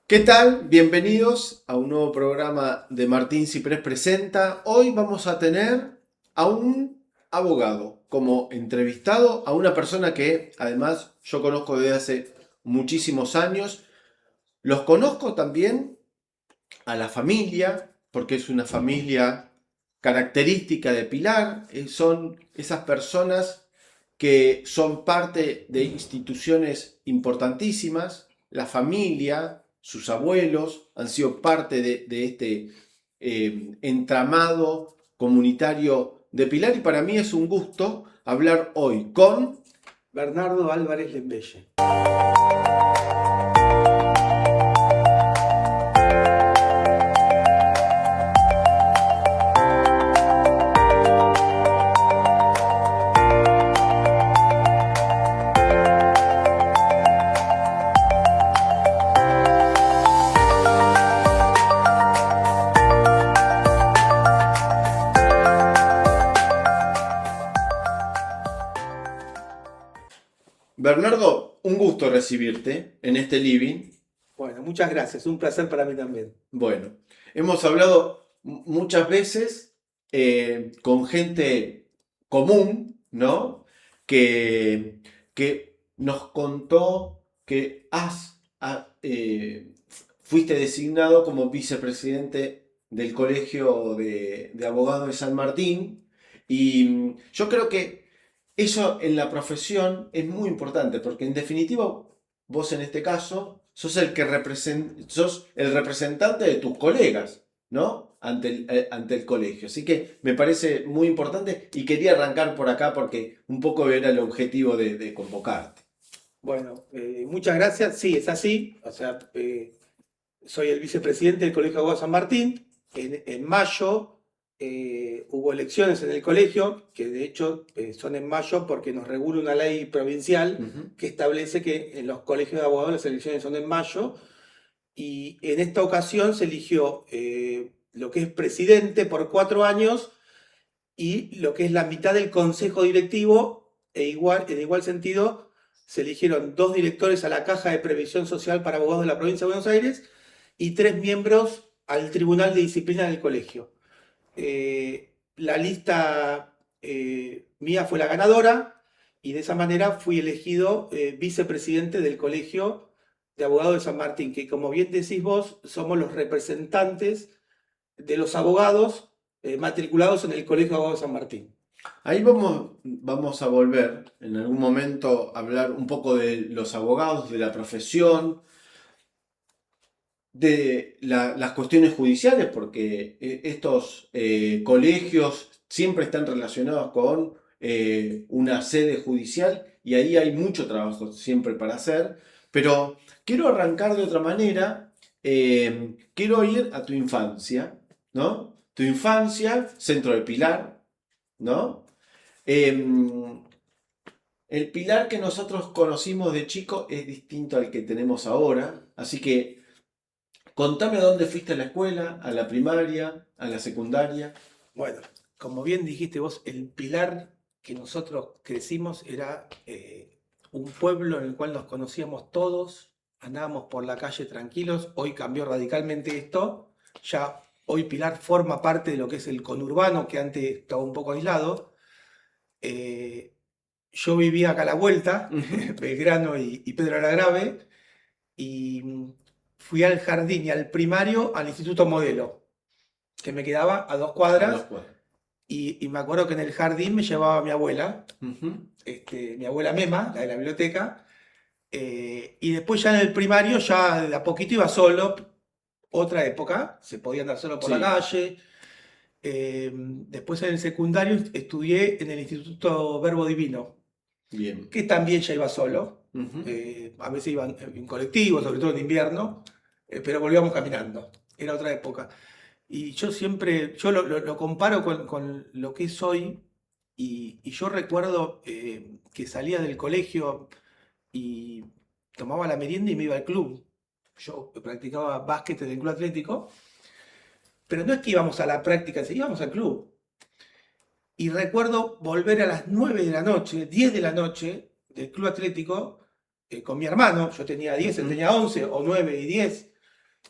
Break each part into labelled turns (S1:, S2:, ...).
S1: ¿Qué tal? Bienvenidos a un nuevo programa de Martín Ciprés Presenta. Hoy vamos a tener a un abogado como entrevistado, a una persona que además yo conozco desde hace muchísimos años. Los conozco también a la familia, porque es una familia característica de Pilar. Son esas personas que son parte de instituciones importantísimas. La familia, sus abuelos han sido parte de este entramado comunitario de Pilar, y para mí es un gusto hablar hoy con...
S2: Bernardo Álvarez Lembeye.
S1: Bernardo, un gusto recibirte en este living.
S2: Bueno, muchas gracias, un placer para mí también.
S1: Bueno, hemos hablado muchas veces con gente común, ¿no? Que, que nos contó que fuiste designado como vicepresidente del Colegio de Abogados de San Martín. Y yo creo que eso en la profesión es muy importante, porque en definitiva vos en este caso sos el representante de tus colegas, ¿no? Ante el colegio. Así que me parece muy importante y quería arrancar por acá porque un poco era el objetivo de convocarte.
S2: Bueno, muchas gracias. Sí, es así. O sea, soy el vicepresidente del Colegio de Abogados San Martín. En mayo hubo elecciones en el colegio, que de hecho son en mayo porque nos regula una ley provincial
S1: Ujú.
S2: que establece que en los colegios de abogados las elecciones son en mayo. Y en esta ocasión se eligió lo que es presidente por 4 años y lo que es la mitad del consejo directivo, en igual sentido, se eligieron 2 directores a la Caja de Previsión Social para Abogados de la Provincia de Buenos Aires y 3 miembros al Tribunal de Disciplina del colegio. La lista mía fue la ganadora y de esa manera fui elegido vicepresidente del Colegio de Abogados de San Martín, que como bien decís vos, somos los representantes de los abogados matriculados en el Colegio de Abogados de San Martín.
S1: Ahí vamos a volver en algún momento a hablar un poco de los abogados, de la profesión, de las cuestiones judiciales, porque estos colegios siempre están relacionados con una sede judicial y ahí hay mucho trabajo siempre para hacer. Pero quiero arrancar de otra manera. Quiero ir a tu infancia, ¿no? Tu infancia, Centro de Pilar, ¿no? El Pilar que nosotros conocimos de chico es distinto al que tenemos ahora, así que contame a dónde fuiste a la escuela, a la primaria, a la secundaria.
S2: Bueno, como bien dijiste vos, el Pilar que nosotros crecimos era un pueblo en el cual nos conocíamos todos, andábamos por la calle tranquilos. Hoy cambió radicalmente esto. Ya hoy Pilar forma parte de lo que es el conurbano, que antes estaba un poco aislado. Eh, yo vivía acá a la vuelta,
S1: Ujú.
S2: Belgrano y Pedro Grave, y fui al jardín y al primario al Instituto Modelo, que me quedaba a 2 cuadras.
S1: 2 cuadras.
S2: Y me acuerdo que en el jardín me llevaba mi abuela,
S1: Ujú.
S2: mi abuela Mema, la de la biblioteca, y después ya en el primario ya de a poquito iba solo, otra época, se podía andar solo por la
S1: Sí,
S2: calle. Después en el secundario estudié en el Instituto Verbo Divino,
S1: bien.
S2: que también ya iba solo.
S1: Ujú.
S2: A veces iba en colectivo, sobre todo en invierno, pero volvíamos caminando. Era otra época. Y yo siempre, yo lo comparo con lo que es hoy, y yo recuerdo que salía del colegio y tomaba la merienda y me iba al club. Yo practicaba básquet en el club atlético, pero no es que íbamos a la práctica, íbamos al club. Y recuerdo volver a las 9 de la noche, 10 de la noche del club atlético con mi hermano. Yo tenía 10, él
S1: Ujú.
S2: tenía 11 o 9 y 10.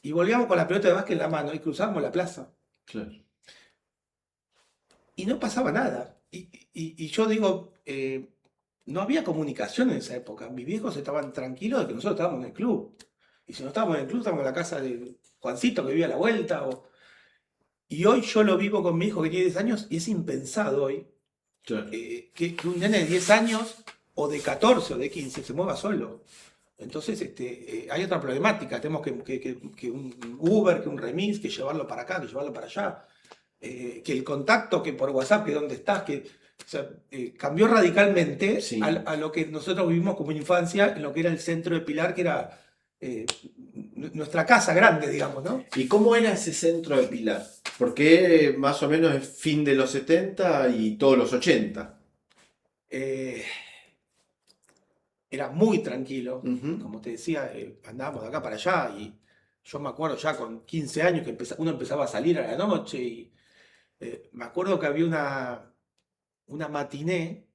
S2: y volvíamos con la pelota de básquet en la mano y cruzábamos la plaza.
S1: Claro.
S2: Y no pasaba nada. Y yo digo, no había comunicación en esa época. Mis viejos estaban tranquilos de que nosotros estábamos en el club. Y si no estábamos en el club, estábamos en la casa de Juancito que vivía a la vuelta. Y hoy yo lo vivo con mi hijo que tiene 10 años y es impensado hoy
S1: Claro.
S2: que un nene de 10 años o de 14 o de 15 se mueva solo. Entonces hay otra problemática. Tenemos que un Uber, que un remis, que llevarlo para acá, que llevarlo para allá. Que el contacto, que por WhatsApp, que dónde estás, o sea, cambió radicalmente
S1: Sí.
S2: a lo que nosotros vivimos como infancia, en lo que era el centro de Pilar, que era nuestra casa grande, digamos, ¿no?
S1: ¿Y cómo era ese centro de Pilar? Porque más o menos es fin de los 70 y todos los 80.
S2: Eh, Era muy tranquilo,
S1: Ujú.
S2: como te decía, andábamos de acá para allá y yo me acuerdo ya con 15 años que uno empezaba a salir a la noche y me acuerdo que había una matiné,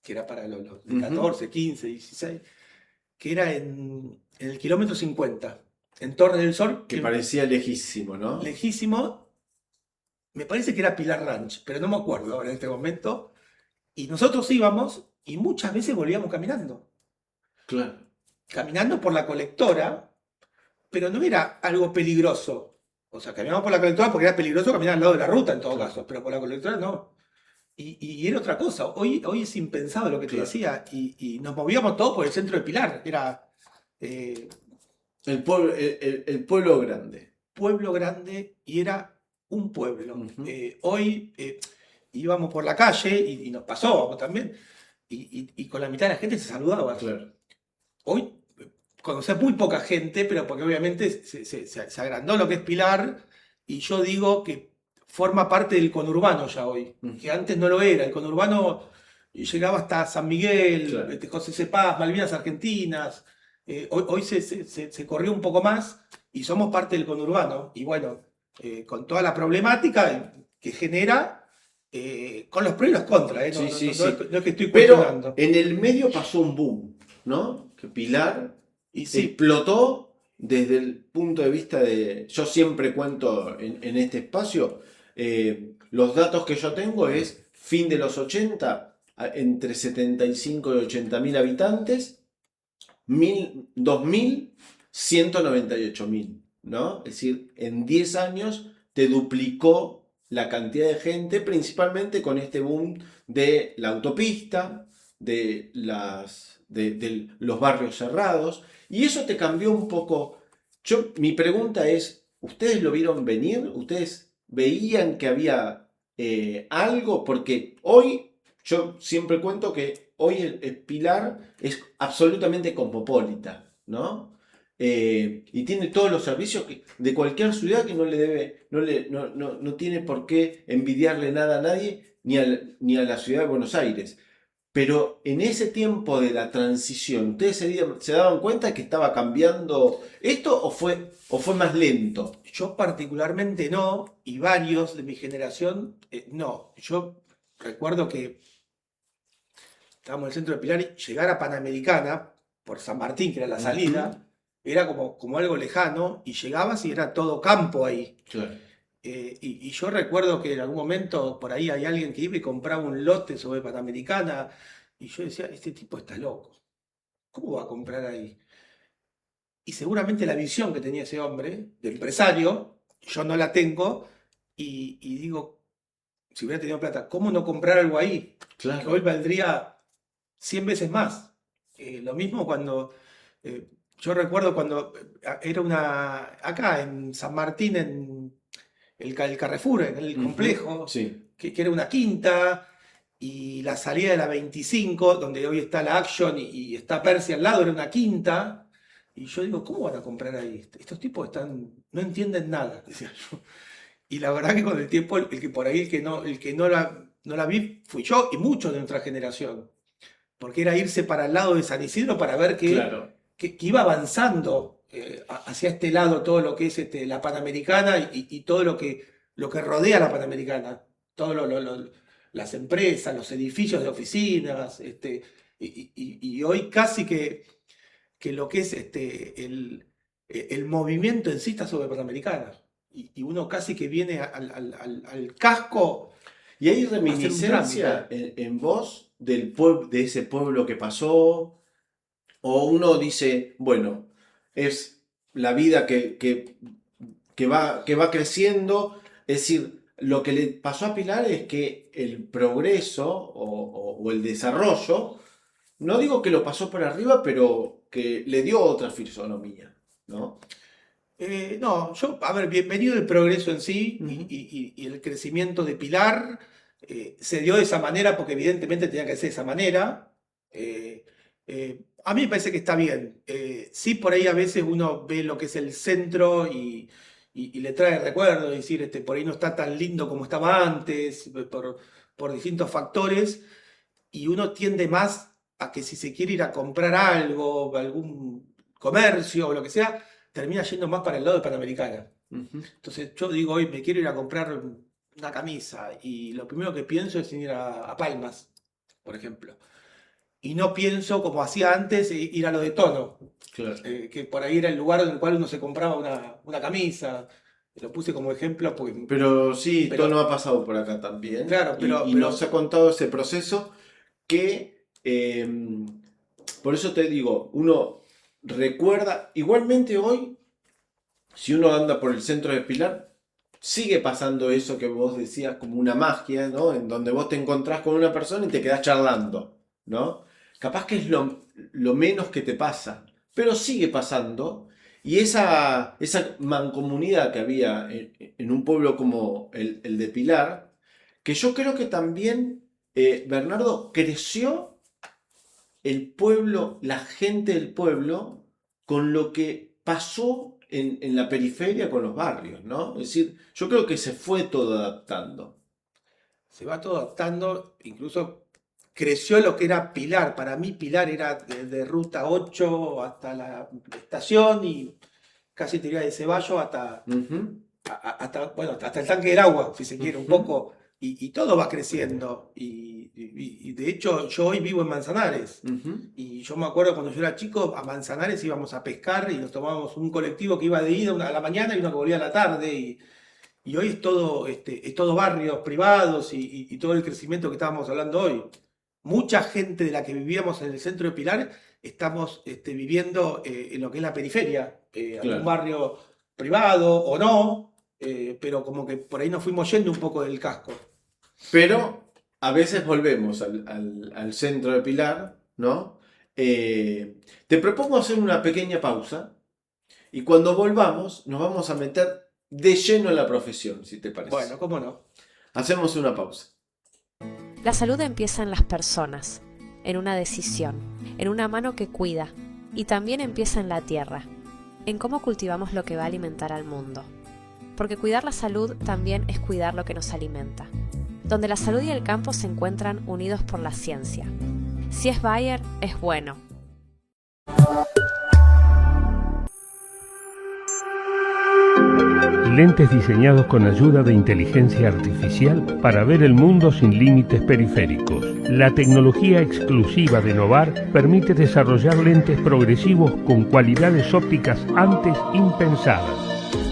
S2: que era para los de
S1: Ujú.
S2: 14, 15, 16, que era en el kilómetro 50, en Torre del Sol,
S1: Que parecía lejísimo, ¿no?
S2: lejísimo, me parece que era Pilar Ranch, pero no me acuerdo ahora en este momento, y nosotros íbamos y muchas veces volvíamos
S1: Claro.
S2: caminando por la colectora, pero no era algo peligroso. O sea, caminamos por la colectora porque era peligroso caminar al lado de la ruta en todo
S1: Claro.
S2: caso, pero por la colectora no. Y era otra cosa. Hoy es impensado lo que te
S1: Claro.
S2: decía. Y nos movíamos todos por el centro de Pilar. Era eh,
S1: El pueblo grande.
S2: pueblo grande y era un pueblo.
S1: Ujú.
S2: Hoy íbamos por la calle y nos pasó también. Y con la mitad de la gente se saludaba.
S1: Claro.
S2: Hoy conocés muy poca gente, pero porque obviamente se agrandó lo que es Pilar, y yo digo que forma parte del conurbano ya hoy, que antes no lo era. El conurbano llegaba hasta San Miguel,
S1: Claro.
S2: José Cepaz, Malvinas Argentinas. Hoy se corrió un poco más y somos parte del conurbano. Y bueno, con toda la problemática que genera, con los pros y los contras,
S1: Sí, sí,
S2: no
S1: sí.
S2: no es que estoy
S1: Pero
S2: cuestionando.
S1: en el medio pasó un boom, ¿no? Que Pilar
S2: Y sí,
S1: explotó desde el punto de vista de... Yo siempre cuento en este espacio, los datos que yo tengo es fin de los 80, entre 75 y 80 mil habitantes, 2000, 198.000, ¿no? Es decir, en 10 años te duplicó la cantidad de gente, principalmente con este boom de la autopista, de los barrios cerrados, y eso te cambió un poco. Mi pregunta es, ¿ustedes lo vieron venir? ¿Ustedes veían que había algo? Porque hoy, yo siempre cuento que hoy el Pilar es absolutamente cosmopolita, ¿no? Y tiene todos los servicios de cualquier ciudad que no le debe, no tiene por qué envidiarle nada a nadie, ni a la ciudad de Buenos Aires. Pero en ese tiempo de la transición, ¿ustedes se daban cuenta que estaba cambiando esto o fue más lento?
S2: yo particularmente no, y varios de mi generación no. Yo recuerdo que estábamos en el centro de Pilar y llegar a Panamericana, por San Martín, que era la salida, era como algo lejano, y llegabas y era todo campo ahí.
S1: Claro.
S2: Y yo recuerdo que en algún momento por ahí hay alguien que iba y compraba un lote sobre Panamericana, y yo decía, este tipo está loco, ¿cómo va a comprar ahí? Y seguramente la visión que tenía ese hombre, de empresario, yo no la tengo, y digo, si hubiera tenido plata, ¿cómo no comprar algo ahí? Que hoy
S1: Claro.
S2: valdría 100 veces más. Lo mismo cuando, eh, yo recuerdo cuando era acá en San Martín, en el Carrefour, en el complejo,
S1: Sí.
S2: que era una quinta, y la salida de la 25, donde hoy está la Action y está Percy al lado, era una quinta. Y yo digo, ¿cómo van a comprar ahí? Estos tipos no entienden nada, decía yo. Y la verdad que con el tiempo, el que por ahí, el que no la vi, fui yo y muchos de nuestra generación. Porque era irse para el lado de San Isidro para ver
S1: Claro.
S2: que iba avanzando hacia este lado todo lo que es la Panamericana y todo lo que rodea la Panamericana. Todo las empresas, los edificios de oficinas. Y hoy casi que lo que es el movimiento en sí está sobre Panamericana. Y uno casi que viene al casco.
S1: ¿Y hay
S2: a hacer un
S1: reminiscencia
S2: trámite.
S1: en vos de ese pueblo que pasó? ¿O uno dice, bueno, es la vida que va creciendo? Es decir, lo que le pasó a Pilar es que el progreso o el desarrollo, no digo que lo pasó por arriba, pero que le dio otra fisonomía, ¿no?
S2: No, a ver, bienvenido el progreso en sí
S1: Ujú.
S2: y el crecimiento de Pilar. Se dio de esa manera porque evidentemente tenía que ser de esa manera. A mí me parece que está bien. Sí, por ahí a veces uno ve lo que es el centro y le trae recuerdos, es decir, por ahí no está tan lindo como estaba antes, por distintos factores, y uno tiende más a que si se quiere ir a comprar algo, algún comercio o lo que sea, termina yendo más para el lado de Panamericana.
S1: Ujú.
S2: Entonces yo digo, hoy me quiero ir a comprar una camisa y lo primero que pienso es ir a Palmas, por ejemplo. Y no pienso, como hacía antes, ir a lo de Tono,
S1: Claro.
S2: que por ahí era el lugar en el cual uno se compraba una camisa. Lo puse como ejemplo, porque,
S1: Pero sí, Tono
S2: pero
S1: ha pasado por acá también
S2: claro,
S1: y nos ha contado ese proceso que, por eso te digo, uno recuerda, igualmente hoy, si uno anda por el centro de Pilar, sigue pasando eso que vos decías como una magia, ¿no? En donde vos te encontrás con una persona y te quedás charlando, ¿no? Capaz que es lo menos que te pasa, pero sigue pasando. Y esa mancomunidad que había en un pueblo como el de Pilar, que yo creo que también, Bernardo, creció el pueblo, la gente del pueblo, con lo que pasó en la periferia con los barrios, ¿no? Es decir, yo creo que se fue todo adaptando.
S2: se va todo adaptando, incluso creció lo que era Pilar. Para mí Pilar era de Ruta 8 hasta la estación y casi te diría de Ceballos
S1: Ujú,
S2: bueno, hasta el tanque del agua, si se quiere, un
S1: ujú,
S2: poco. Y todo va creciendo. Y de hecho yo hoy vivo en Manzanares.
S1: ujú.
S2: Y yo me acuerdo cuando yo era chico, a Manzanares íbamos a pescar y nos tomábamos un colectivo que iba de ida a la mañana y uno que volvía a la tarde. Y hoy es todo barrios privados y todo el crecimiento que estábamos hablando hoy. Mucha gente de la que vivíamos en el centro de Pilar estamos viviendo en lo que es la periferia, algún
S1: Claro.
S2: barrio privado o no, pero como que por ahí nos fuimos yendo un poco del casco.
S1: Pero a veces volvemos al centro de Pilar, ¿no? Te propongo hacer una pequeña pausa y cuando volvamos nos vamos a meter de lleno en la profesión, si te parece.
S2: Bueno, cómo no.
S1: Hacemos una pausa.
S3: La salud empieza en las personas, en una decisión, en una mano que cuida, y también empieza en la tierra, en cómo cultivamos lo que va a alimentar al mundo. Porque cuidar la salud también es cuidar lo que nos alimenta, donde la salud y el campo se encuentran unidos por la ciencia. Si es Bayer, es bueno.
S4: Lentes diseñados con ayuda de inteligencia artificial para ver el mundo sin límites periféricos. La tecnología exclusiva de Novar permite desarrollar lentes progresivos con cualidades ópticas antes impensadas.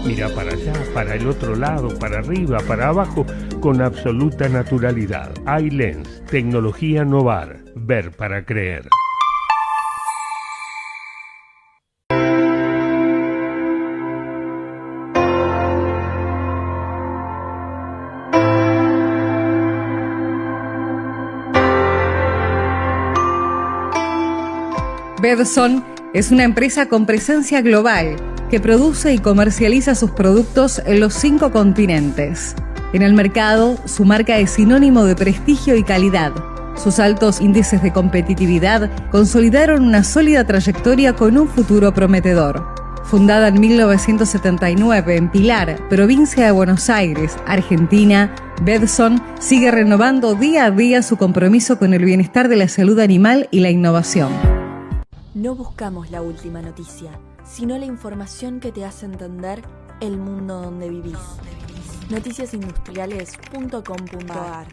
S4: Mira para allá, para el otro lado, para arriba, para abajo, con absoluta naturalidad. iLens, tecnología Novar. Ver para creer.
S5: Bedson es una empresa con presencia global que produce y comercializa sus productos en los 5 continentes. En el mercado, su marca es sinónimo de prestigio y calidad. Sus altos índices de competitividad consolidaron una sólida trayectoria con un futuro prometedor. Fundada en 1979 en Pilar, provincia de Buenos Aires, Argentina, Bedson sigue renovando día a día su compromiso con el bienestar de la salud animal y la innovación.
S6: No buscamos la última noticia, sino la información que te hace entender el mundo donde vivís. Noticiasindustriales.com.ar.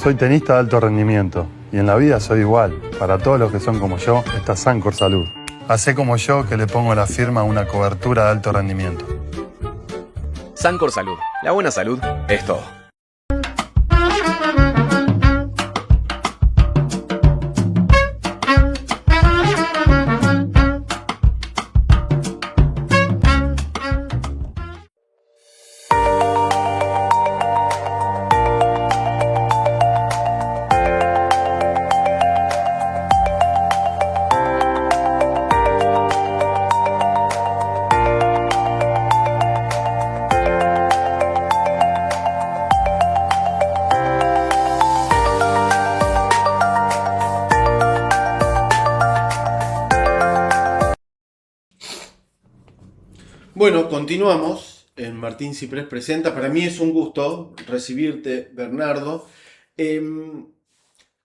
S7: Soy tenista de alto rendimiento y en la vida soy igual. Para todos los que son como yo, está Sancor Salud. Hacé como yo, que le pongo la firma a una cobertura de alto rendimiento.
S8: Sancor Salud. La buena salud es todo.
S1: Bueno, continuamos en Martín Ciprés Presenta. Para mí es un gusto recibirte, Bernardo.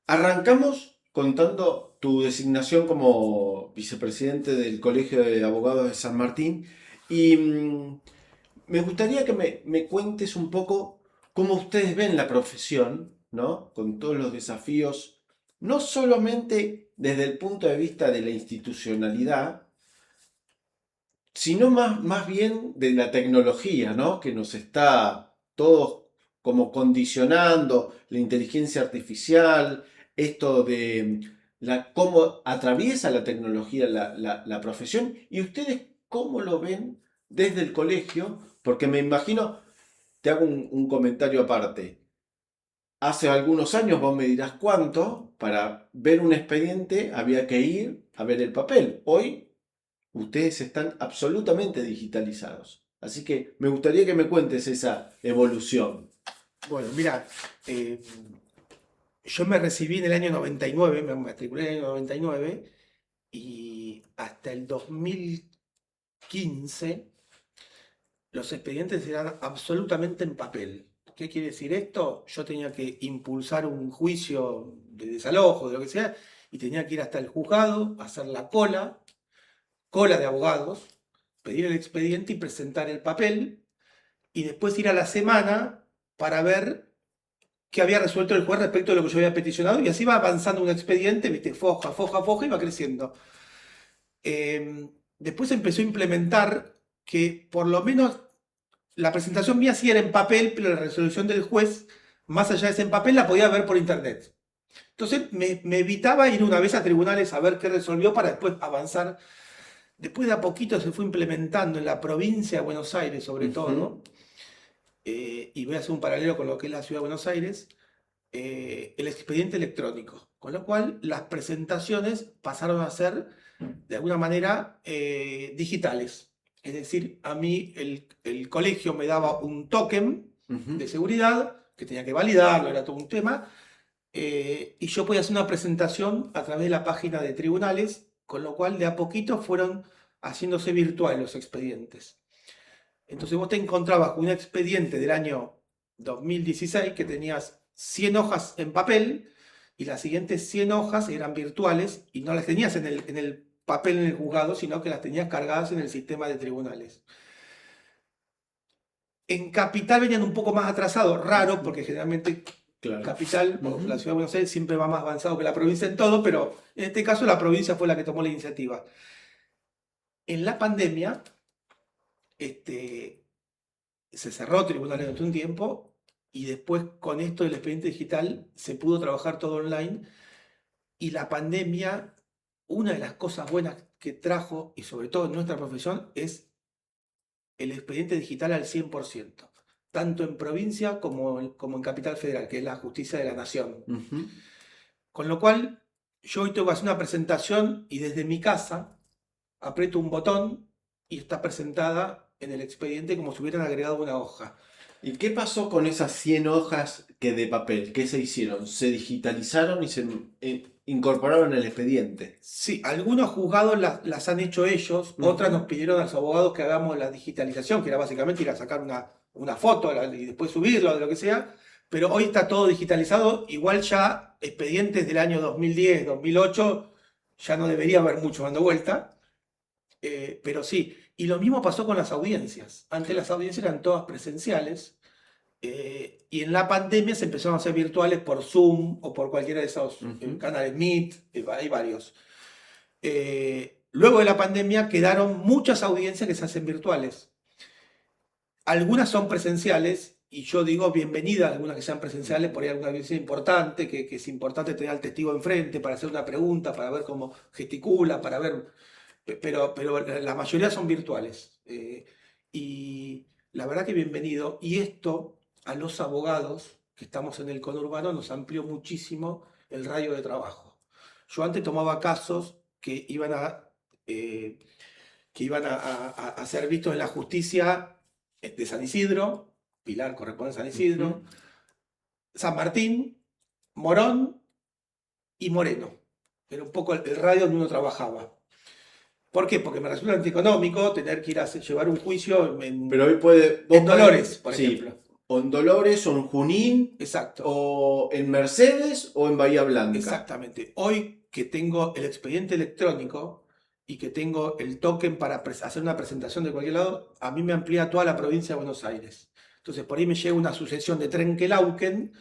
S1: Arrancamos contando tu designación como vicepresidente del Colegio de Abogados de San Martín y me gustaría que me cuentes un poco cómo ustedes ven la profesión, ¿no? Con todos los desafíos, no solamente desde el punto de vista de la institucionalidad, sino más bien de la tecnología, ¿no? Que nos está todos como condicionando, la inteligencia artificial, esto de cómo atraviesa la tecnología la profesión, y ustedes cómo lo ven desde el colegio, porque me imagino, te hago un comentario aparte. Hace algunos años, vos me dirás cuánto, para ver un expediente había que ir a ver el papel. Hoy ustedes están absolutamente digitalizados. Así que me gustaría que me cuentes esa evolución.
S2: Bueno, mira, yo me recibí en el año 99, me matriculé en el año 99 y hasta el 2015 los expedientes eran absolutamente en papel. ¿Qué quiere decir esto? Yo tenía que impulsar un juicio de desalojo, de lo que sea, y tenía que ir hasta el juzgado, hacer la cola de abogados, pedir el expediente y presentar el papel, y después ir a la semana para ver qué había resuelto el juez respecto de lo que yo había peticionado, y así va avanzando un expediente, ¿viste? Foja, y va creciendo. Después empezó a implementar que por lo menos la presentación mía sí era en papel, pero la resolución del juez, más allá de ese en papel, la podía ver por internet. Entonces me evitaba ir una vez a tribunales a ver qué resolvió para después avanzar. Después de a poquito se fue implementando en la provincia de Buenos Aires, sobre todo, y voy a hacer un paralelo con lo que es la ciudad de Buenos Aires, el expediente electrónico, con lo cual las presentaciones pasaron a ser, de alguna manera, digitales. Es decir, a mí el colegio me daba un token de seguridad, que tenía que validarlo, era todo un tema, y yo podía hacer una presentación a través de la página de tribunales, con lo cual de a poquito fueron haciéndose virtuales los expedientes. Entonces vos te encontrabas con un expediente del año 2016 que tenías 100 hojas en papel y las siguientes 100 hojas eran virtuales y no las tenías en el papel en el juzgado, sino que las tenías cargadas en el sistema de tribunales. En Capital venían un poco más atrasados, raro, porque generalmente claro. Capital, la ciudad de Buenos Aires, siempre va más avanzado que la provincia en todo, pero en este caso la provincia fue la que tomó la iniciativa. En la pandemia, se cerró tribunales durante un tiempo y después con esto del expediente digital se pudo trabajar todo online, y la pandemia, una de las cosas buenas que trajo, y sobre todo en nuestra profesión, es el expediente digital al 100%, tanto en provincia como en Capital Federal, que es la justicia de la nación. Con lo cual, yo hoy tengo que hacer una presentación y desde mi casa aprieto un botón y está presentada en el expediente como si hubieran agregado una hoja.
S1: ¿Y qué pasó con esas 100 hojas de papel? ¿Qué se hicieron? ¿Se digitalizaron y se incorporaron en el expediente?
S2: Sí, algunos juzgados las han hecho ellos, otras nos pidieron a los abogados que hagamos la digitalización, que era básicamente ir a sacar una foto y después subirlo, de lo que sea, pero hoy está todo digitalizado. Igual ya expedientes del año 2010, 2008, ya no debería haber mucho dando vuelta, pero sí. Y lo mismo pasó con las audiencias. Antes las audiencias eran todas presenciales Y en la pandemia se empezaron a hacer virtuales por Zoom o por cualquiera de esos canales, Meet, hay varios. Luego de la pandemia quedaron muchas audiencias que se hacen virtuales. Algunas son presenciales, y yo digo bienvenida a algunas que sean presenciales, por ahí alguna audiencia importante, que es importante tener al testigo enfrente para hacer una pregunta, para ver cómo gesticula, para ver, pero la mayoría son virtuales. Y la verdad que bienvenido. Y esto a los abogados que estamos en el conurbano nos amplió muchísimo el radio de trabajo. Yo antes tomaba casos que iban a ser vistos en la justicia de San Isidro, Pilar corresponde a San Isidro, San Martín, Morón y Moreno. Era un poco el radio donde uno trabajaba. ¿Por qué? Porque me resulta antieconómico tener que ir a llevar un juicio
S1: Pero hoy
S2: en Dolores, por ejemplo.
S1: O en Dolores, o en Junín,
S2: Exacto.
S1: o en Mercedes, o en Bahía Blanca.
S2: Exactamente. Hoy que tengo el expediente electrónico y que tengo el token para hacer una presentación de cualquier lado, a mí me amplía toda la provincia de Buenos Aires. Entonces por ahí me llega una sucesión de Trenquelauquen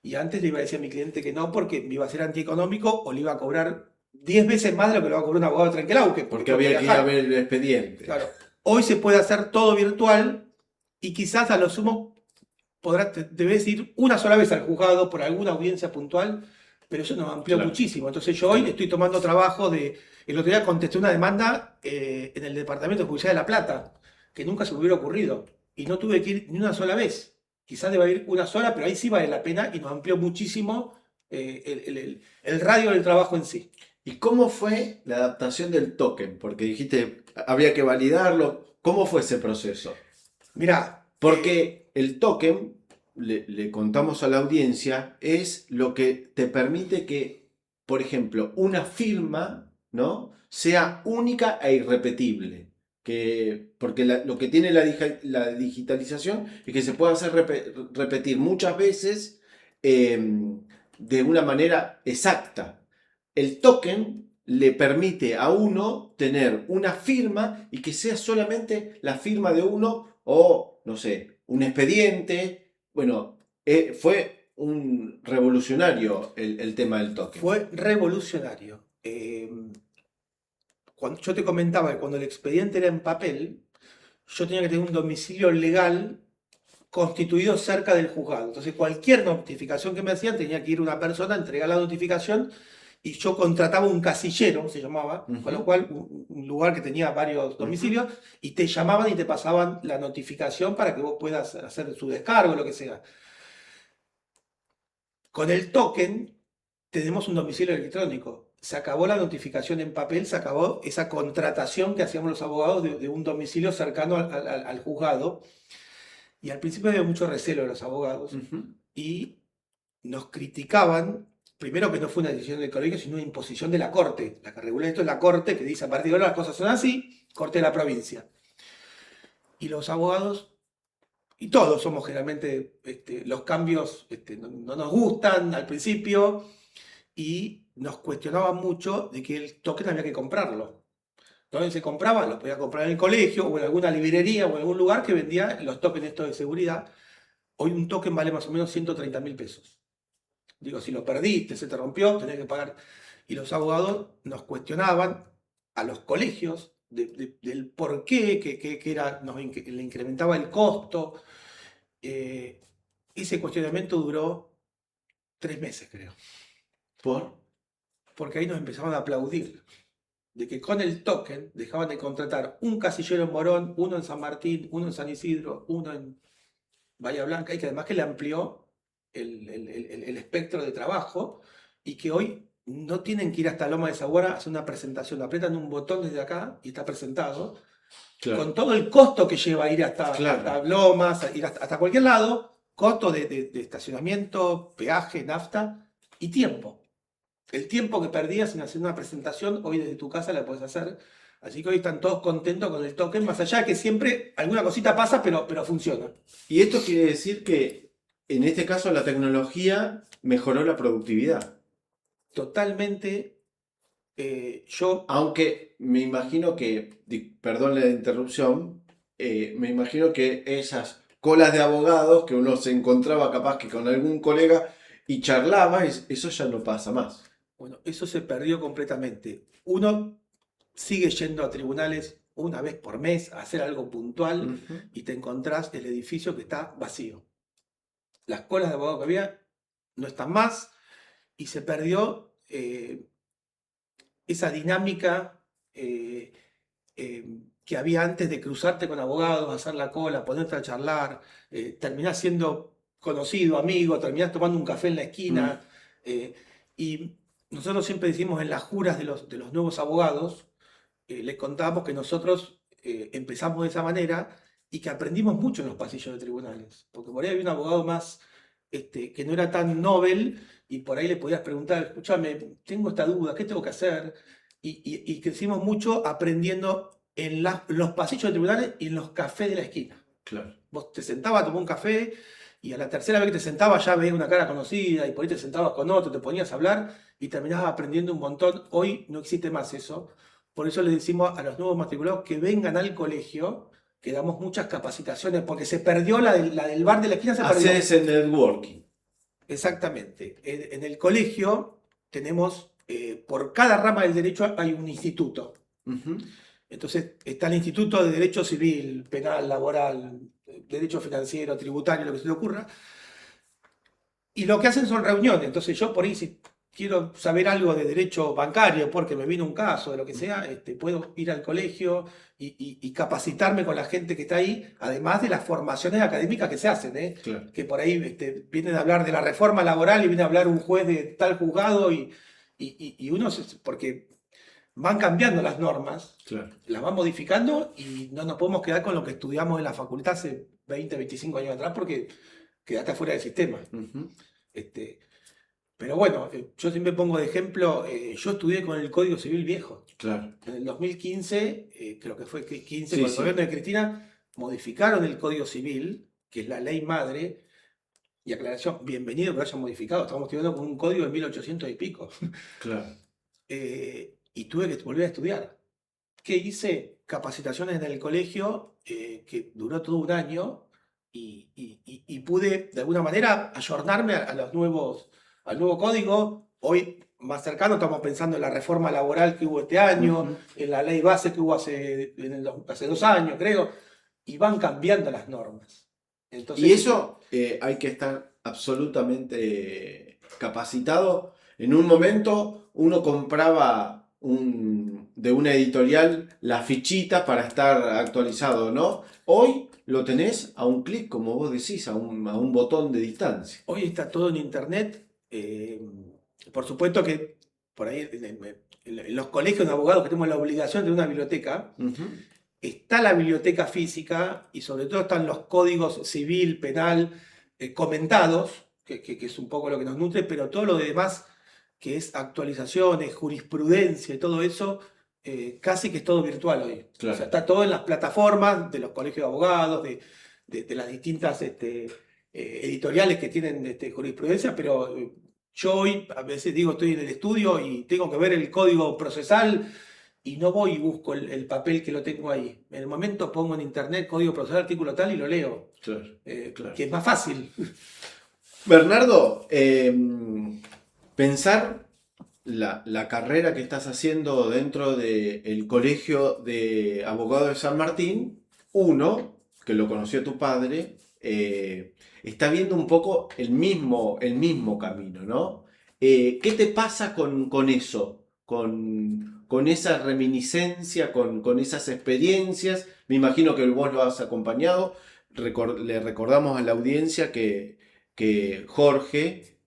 S2: y antes le iba a decir a mi cliente que no porque me iba a ser antieconómico o le iba a cobrar 10 veces más de lo que le va a cobrar un abogado de Trenquelauquen.
S1: Porque había que ir a ver el expediente.
S2: Claro. Hoy se puede hacer todo virtual y quizás a lo sumo debes ir una sola vez al juzgado por alguna audiencia puntual, pero eso nos amplió muchísimo. Entonces yo hoy estoy tomando trabajo el otro día contesté una demanda en el Departamento de Justicia de La Plata, que nunca se me hubiera ocurrido. Y no tuve que ir ni una sola vez. Quizás deba ir una sola, pero ahí sí vale la pena y nos amplió muchísimo el radio del trabajo en sí.
S1: ¿Y cómo fue la adaptación del token? Porque dijiste, había que validarlo. ¿Cómo fue ese proceso?
S2: Mirá.
S1: Porque el token, le contamos a la audiencia, es lo que te permite que, por ejemplo, una firma, ¿no?, sea única e irrepetible. Porque lo que tiene la digitalización es que se puede hacer repetir muchas veces de una manera exacta. El token le permite a uno tener una firma y que sea solamente la firma de uno o, no sé, un expediente. Bueno, fue un revolucionario el tema del token.
S2: Fue revolucionario. Cuando yo te comentaba que cuando el expediente era en papel, yo tenía que tener un domicilio legal constituido cerca del juzgado. Entonces cualquier notificación que me hacían tenía que ir una persona a entregar la notificación y yo contrataba un casillero, se llamaba, con lo cual un lugar que tenía varios domicilios, y te llamaban y te pasaban la notificación para que vos puedas hacer su descargo, lo que sea. Con el token tenemos un domicilio electrónico. Se acabó la notificación en papel, se acabó esa contratación que hacíamos los abogados de un domicilio cercano al juzgado. Y al principio había mucho recelo de los abogados y nos criticaban. Primero que no fue una decisión del colegio, sino una imposición de la Corte. La que regula esto es la Corte, que dice a partir de ahora las cosas son así, Corte de la provincia. Y los abogados, y todos somos generalmente, los cambios no nos gustan al principio, y nos cuestionaban mucho de que el token había que comprarlo. Entonces se compraba, lo podía comprar en el colegio, o en alguna librería, o en algún lugar que vendía los tokens estos de seguridad. Hoy un token vale más o menos 130.000 pesos. Digo, si lo perdiste, se te rompió, tenés que pagar. Y los abogados nos cuestionaban a los colegios del por qué, que le incrementaba el costo. Ese cuestionamiento duró 3 meses, creo. Porque ahí nos empezaban a aplaudir. De que con el token dejaban de contratar un casillero en Morón, uno en San Martín, uno en San Isidro, uno en Bahía Blanca, y que además que le amplió el espectro de trabajo y que hoy no tienen que ir hasta Loma de Zamora a hacer una presentación, apretan un botón desde acá y está presentado, con todo el costo que lleva ir hasta Lomas, ir hasta cualquier lado, costo de estacionamiento, peaje, nafta y tiempo. El tiempo que perdías sin hacer una presentación, hoy desde tu casa la puedes hacer. Así que hoy están todos contentos con el token, más allá de que siempre alguna cosita pasa, pero funciona.
S1: Y esto quiere decir que en este caso la tecnología mejoró la productividad.
S2: Totalmente.
S1: Aunque me imagino que, perdón la interrupción, me imagino que esas colas de abogados que uno se encontraba capaz que con algún colega y charlaba, eso ya no pasa más.
S2: Bueno, eso se perdió completamente. Uno sigue yendo a tribunales una vez por mes a hacer algo puntual y te encontrás el edificio que está vacío. Las colas de abogados que había no están más y se perdió esa dinámica que había antes de cruzarte con abogados, hacer la cola, ponerte a charlar, terminás siendo conocido, amigo, terminás tomando un café en la esquina. Y nosotros siempre decimos en las juras de los nuevos abogados, les contábamos que nosotros empezamos de esa manera y que aprendimos mucho en los pasillos de tribunales. Porque por ahí había un abogado más que no era tan novel y por ahí le podías preguntar, escúchame, tengo esta duda, ¿qué tengo que hacer? Y crecimos mucho aprendiendo en los pasillos de tribunales y en los cafés de la esquina.
S1: Claro.
S2: Vos te sentabas a tomar un café y a la tercera vez que te sentabas ya veías una cara conocida y por ahí te sentabas con otro, te ponías a hablar y terminabas aprendiendo un montón. Hoy no existe más eso. Por eso les decimos a los nuevos matriculados que vengan al colegio, que damos muchas capacitaciones, porque se perdió la del bar de la esquina, se perdió.
S1: Haces el networking.
S2: Exactamente. En el colegio tenemos, por cada rama del derecho hay un instituto. Entonces está el Instituto de Derecho Civil, Penal, Laboral, Derecho Financiero, Tributario, lo que se te ocurra. Y lo que hacen son reuniones. Entonces yo por ahí, si quiero saber algo de derecho bancario porque me vino un caso, de lo que sea, puedo ir al colegio y capacitarme con la gente que está ahí, además de las formaciones académicas que se hacen,
S1: Claro.
S2: que por ahí vienen a hablar de la reforma laboral y viene a hablar un juez de tal juzgado y uno, porque van cambiando las normas,
S1: Claro.
S2: las van modificando y no nos podemos quedar con lo que estudiamos en la facultad hace 20, 25 años atrás porque quedaste fuera del sistema. Pero bueno, yo siempre pongo de ejemplo, yo estudié con el Código Civil viejo.
S1: Claro.
S2: En el 2015, creo que fue 15,
S1: Sí,
S2: con el
S1: sí.
S2: gobierno de Cristina, modificaron el Código Civil, que es la ley madre, y aclaración, bienvenido que lo hayan modificado, estamos estudiando con un código de 1800 y pico.
S1: Claro.
S2: Y tuve que volver a estudiar. ¿Qué hice? Capacitaciones en el colegio, que duró todo un año, y pude, de alguna manera, ayornarme al nuevo código. Hoy, más cercano, estamos pensando en la reforma laboral que hubo este año, en la ley base que hubo hace 2 años, creo, y van cambiando las normas. Entonces,
S1: Y eso hay que estar absolutamente capacitado. En un momento uno compraba de una editorial las fichitas para estar actualizado, ¿no? Hoy lo tenés a un clic, como vos decís, a un botón de distancia.
S2: Hoy está todo en internet. Por supuesto que por ahí en los colegios de abogados que tenemos la obligación de una biblioteca, está la biblioteca física y sobre todo están los códigos civil, penal, comentados, que es un poco lo que nos nutre, pero todo lo demás que es actualizaciones, jurisprudencia y todo eso, casi que es todo virtual hoy.
S1: Claro.
S2: O sea, está todo en las plataformas de los colegios de abogados, de las distintas editoriales que tienen jurisprudencia, pero yo hoy a veces digo estoy en el estudio y tengo que ver el código procesal y no voy y busco el papel que lo tengo ahí. En el momento pongo en internet código procesal, artículo tal y lo leo.
S1: Claro. Claro.
S2: Que es más fácil.
S1: Bernardo, pensar la carrera que estás haciendo dentro del Colegio de Abogados de San Martín, uno, que lo conoció tu padre, está viendo un poco el mismo camino, ¿no? ¿Qué te pasa con eso? Con esa reminiscencia, con esas experiencias. Me imagino que vos lo has acompañado. Le recordamos a la audiencia que Jorge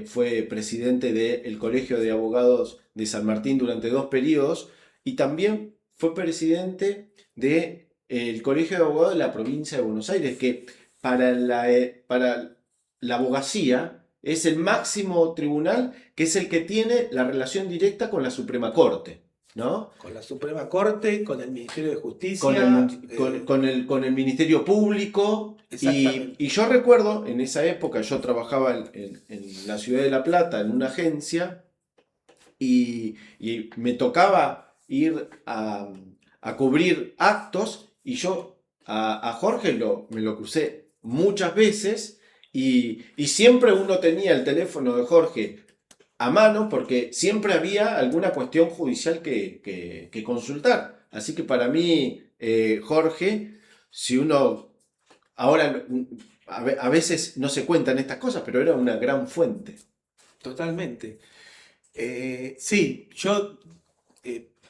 S1: fue presidente del Colegio de Abogados de San Martín durante 2 periodos y también fue presidente del Colegio de Abogados de la provincia de Buenos Aires, que para la abogacía es el máximo tribunal, que es el que tiene la relación directa con la Suprema Corte, ¿no?
S2: Con la Suprema Corte, con el Ministerio de Justicia.
S1: Con el Ministerio Público. Y yo recuerdo, en esa época yo trabajaba en la ciudad de La Plata, en una agencia, y me tocaba ir a cubrir actos, y yo a Jorge me lo crucé muchas veces y siempre uno tenía el teléfono de Jorge a mano porque siempre había alguna cuestión judicial que consultar. Así que para mí, Jorge, si uno ahora a veces no se cuentan estas cosas, pero era una gran fuente.
S2: Totalmente. Sí, yo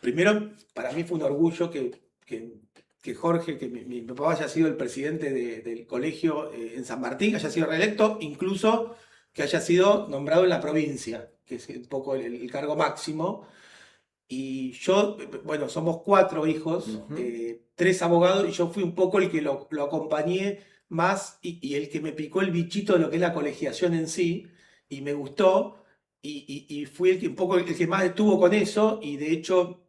S2: primero para mí fue un orgullo que Jorge, que mi papá haya sido el presidente del colegio en San Martín, que haya sido reelecto, incluso que haya sido nombrado en la provincia, que es un poco el cargo máximo. Y yo, bueno, somos 4 hijos,
S1: Ujú.
S2: 3 abogados, y yo fui un poco el que lo acompañé más y el que me picó el bichito de lo que es la colegiación en sí, y me gustó, y fui un poco el que más estuvo con eso, y de hecho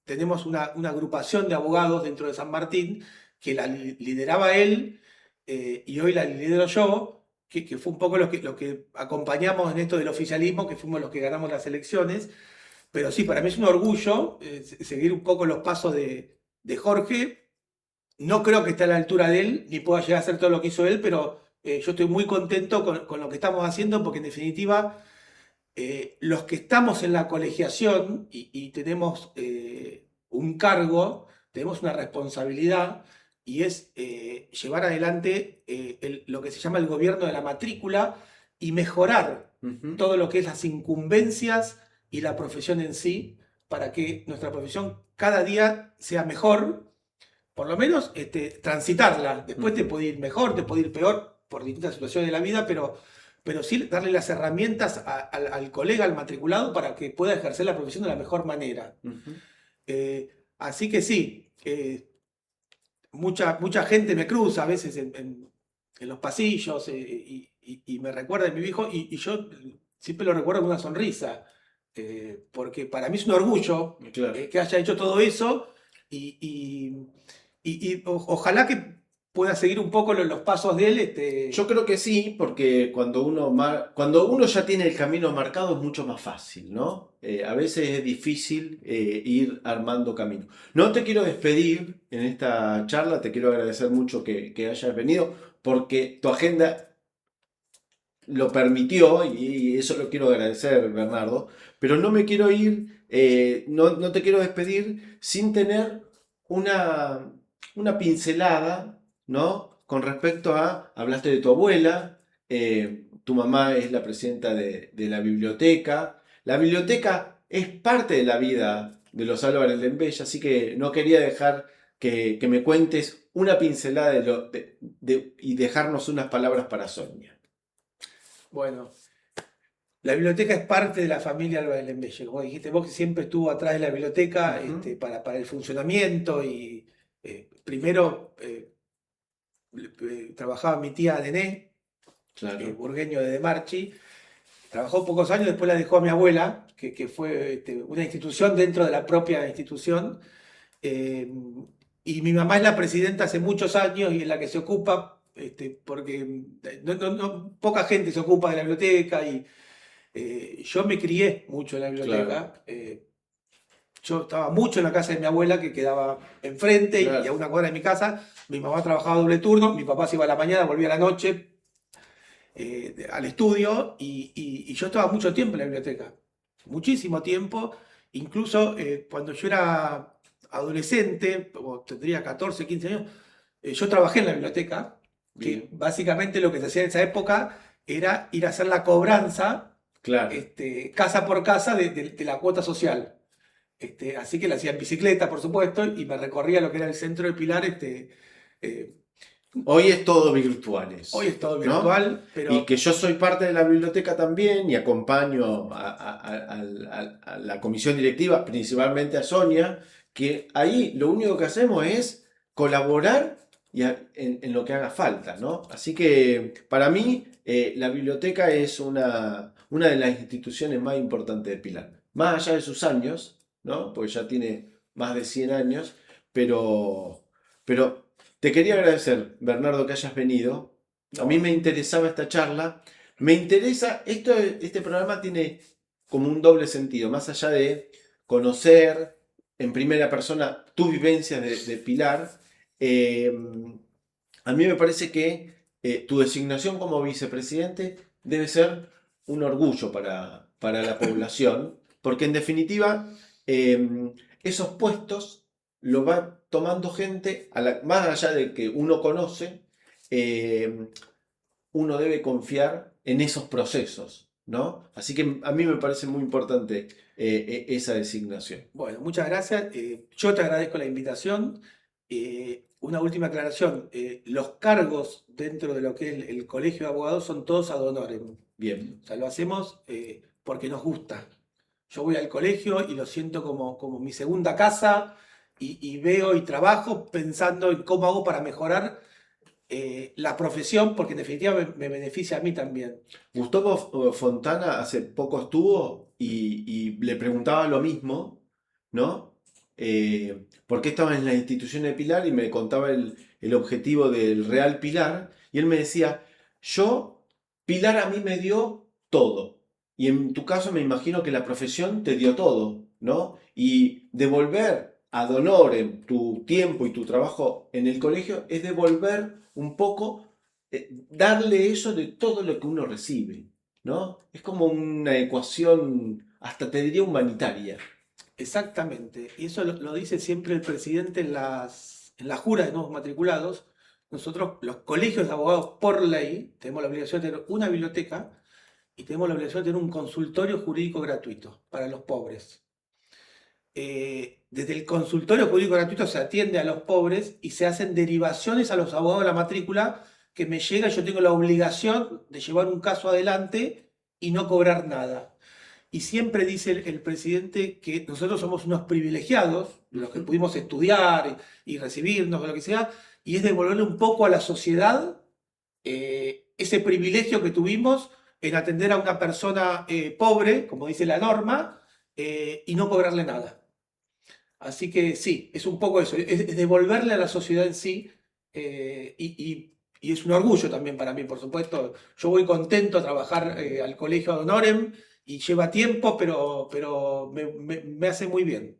S2: tenemos una agrupación de abogados dentro de San Martín que la lideraba él, y hoy la lidero yo, que fue un poco lo que acompañamos en esto del oficialismo, que fuimos los que ganamos las elecciones. Pero sí, para mí es un orgullo seguir un poco los pasos de Jorge. No creo que esté a la altura de él, ni pueda llegar a hacer todo lo que hizo él, pero yo estoy muy contento con lo que estamos haciendo, porque en definitiva, los que estamos en la colegiación y tenemos un cargo, tenemos una responsabilidad, y es llevar adelante lo que se llama el gobierno de la matrícula y mejorar
S1: Ujú.
S2: todo lo que es las incumbencias y la profesión en sí, para que nuestra profesión cada día sea mejor, por lo menos transitarla. Después te
S1: Ujú.
S2: puede ir mejor, te puede ir peor por distintas situaciones de la vida, pero sí darle las herramientas al colega, al matriculado, para que pueda ejercer la profesión de la mejor manera.
S1: Ujú.
S2: Así que sí, mucha gente me cruza a veces en los pasillos, y me recuerda de mi viejo, y yo siempre lo recuerdo con una sonrisa, porque para mí es un orgullo
S1: Claro.
S2: que haya hecho todo eso, y, ojalá que pueda seguir un poco los pasos de él.
S1: Yo creo que sí, porque cuando uno ya tiene el camino marcado es mucho más fácil, ¿no? A veces es difícil ir armando camino. No te quiero despedir en esta charla, te quiero agradecer mucho que hayas venido, porque tu agenda lo permitió y eso lo quiero agradecer, Bernardo, pero no me quiero ir, no te quiero despedir sin tener una, una pincelada, ¿no? Con respecto hablaste de tu abuela, tu mamá es la presidenta de la biblioteca es parte de la vida de los Álvarez de Embella, así que no quería dejar que me cuentes una pincelada y dejarnos unas palabras para Sonia.
S2: Bueno, la biblioteca es parte de la familia Álvarez Lembeye. Como dijiste vos, que siempre estuvo atrás de la biblioteca,
S1: Ujú.
S2: para el funcionamiento. Y primero trabajaba mi tía Nené,
S1: Claro.
S2: burgueño de Marchi. Trabajó pocos años, después la dejó a mi abuela, que fue una institución dentro de la propia institución. Eh, y mi mamá es la presidenta hace muchos años y es la que se ocupa, porque poca gente se ocupa de la biblioteca. Y yo me crié mucho en la biblioteca.
S1: Claro.
S2: Yo estaba mucho en la casa de mi abuela, que quedaba enfrente, y a
S1: Claro.
S2: una cuadra de mi casa. Mi mamá trabajaba doble turno, mi papá se iba a la mañana, volvía a la noche al estudio, y yo estaba mucho tiempo en la biblioteca, muchísimo tiempo. Incluso cuando yo era adolescente, o tendría 14, 15 años, yo trabajé en la biblioteca, que
S1: Bien.
S2: básicamente lo que se hacía en esa época era ir a hacer la cobranza
S1: Claro.
S2: casa por casa de la cuota social. Así que la hacía en bicicleta, por supuesto, y me recorría lo que era el centro de Pilar. Eh,
S1: Hoy es todo virtual eso,
S2: Hoy es todo
S1: ¿no?
S2: virtual,
S1: Y
S2: pero
S1: que yo soy parte de la biblioteca también y acompaño a la comisión directiva, principalmente a Sonia, que ahí lo único que hacemos es colaborar en lo que haga falta, ¿no? Así que para mí la biblioteca es una de las instituciones más importantes de Pilar. Más allá de sus años, ¿no? Porque ya tiene más de 100 años, pero te quería agradecer, Bernardo, que hayas venido. A mí me interesaba esta charla. Me interesa, este programa tiene como un doble sentido, más allá de conocer en primera persona tus vivencias de Pilar. a mí me parece que tu designación como vicepresidente debe ser un orgullo para la población, porque en definitiva esos puestos lo va tomando gente, más allá de que uno conoce, uno debe confiar en esos procesos, ¿no? Así que a mí me parece muy importante esa designación.
S2: Bueno, muchas gracias. Yo te agradezco la invitación. Una última aclaración. Los cargos dentro de lo que es el Colegio de Abogados son todos ad honorem.
S1: Bien.
S2: O sea, lo hacemos porque nos gusta. Yo voy al colegio y lo siento como mi segunda casa y veo y trabajo pensando en cómo hago para mejorar la profesión, porque en definitiva me beneficia a mí también.
S1: Gustavo Fontana hace poco estuvo y le preguntaba lo mismo, ¿no? ¿Por qué estaba en la institución de Pilar? Y me contaba el objetivo del Real Pilar. Y él me decía, Pilar a mí me dio todo. Y en tu caso me imagino que la profesión te dio todo, ¿no? Y devolver ad honorem tu tiempo y tu trabajo en el colegio es devolver un poco, darle eso de todo lo que uno recibe, ¿no? Es como una ecuación, hasta te diría humanitaria.
S2: Exactamente. Y eso lo dice siempre el presidente en la jura de nuevos matriculados. Nosotros, los colegios de abogados, por ley, tenemos la obligación de tener una biblioteca y tenemos la obligación de tener un consultorio jurídico gratuito para los pobres. Desde el consultorio jurídico gratuito se atiende a los pobres y se hacen derivaciones a los abogados de la matrícula que me llega. Yo tengo la obligación de llevar un caso adelante y no cobrar nada. Y siempre dice el presidente que nosotros somos unos privilegiados, los que pudimos estudiar y recibirnos, o lo que sea, y es devolverle un poco a la sociedad ese privilegio que tuvimos en atender a una persona pobre, como dice la norma, y no cobrarle nada. Así que sí, es un poco eso, es devolverle a la sociedad en sí, y es un orgullo también para mí, por supuesto. Yo voy contento a trabajar al Colegio ad honorem y lleva tiempo, pero me hace muy bien.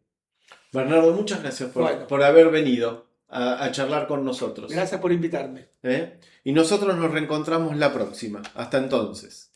S1: Bernardo, muchas gracias
S2: Bueno.
S1: por haber venido a charlar con nosotros.
S2: Gracias por invitarme.
S1: Y nosotros nos reencontramos la próxima. Hasta entonces.